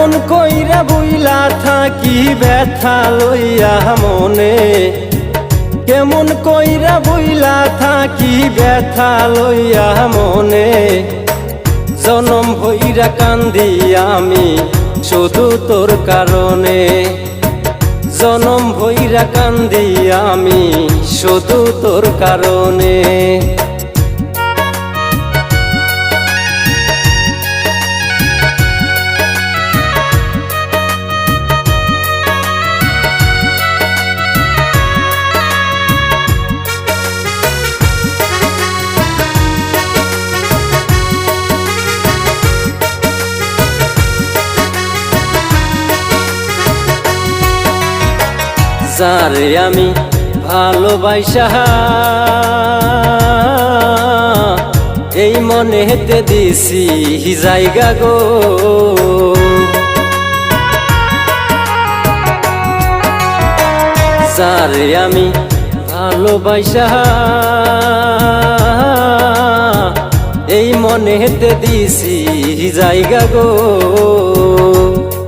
কেমন কইরা বুইলা থাকি ব্যথা লইয়া মনে, কেমন কইরা বুইলা থাকি ব্যথা লইয়া মনে। জনম ভইরা কান্দি আমি শুধু তোর কারণে, জনম ভইরা কান্দি আমি শুধু তোর কারণে। যারে আমি ভালোবাসা এই মনেতে দিছি জায়গা গো, যারে আমি ভালোবাসা এই মনেতে দিছি জায়গা গো।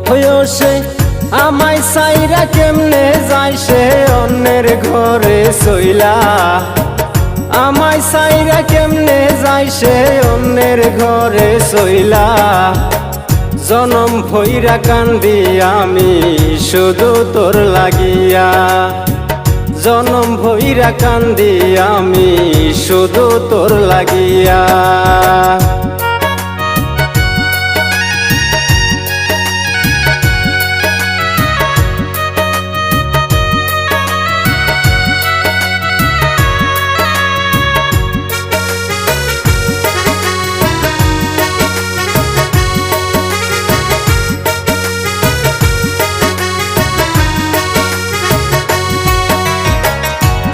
হইও সে আমায় সাইরা কেমনে যায় সে অন্যের ঘরে সইলা, আমায় সাইরা কেমনে যায় সে অন্যের ঘরে সইলা। জনম ভইরা কান্দি আমি শুধু তোর লাগিয়া, জনম ভইরা কান্দি আমি শুধু তোর লাগিয়া।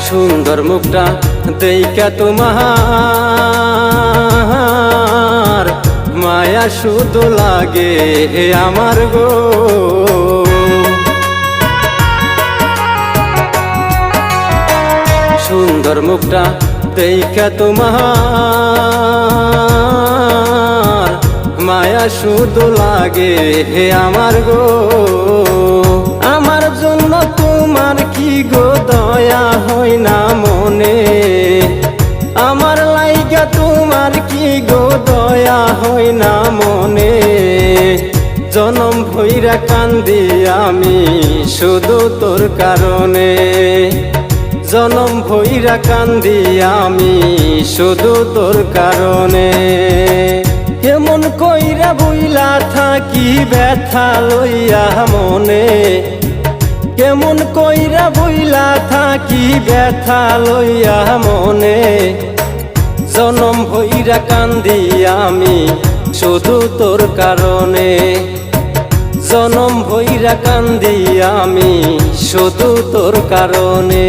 সুন্দর মুখটা দেইকা তোমার মায়া শুধু লাগে আমার গো। সুন্দর মুখটা দেইকা তোমার মায়া শুধু লাগে আমার গো। আমার জন্য তোমার কি গো দয়া হয় না মনে, আমার লাইগা তোমার কি গো দয়া হয় না মনে। জনম ভইরা কান্দি আমি শুধু তোর কারণে, জনম ভইরা কান্দি আমি শুধু তোর কারণে। কেমন কইরা বুইলা থাকি ব্যথা লইয়া মনে, কেমন কইরা বুইলা থাকি ব্যথা লইয়া মনে। জনম ভইরা কান্দি আমি শুধু তোর কারণে, জনম ভইরা কান্দি আমি শুধু তোর কারণে।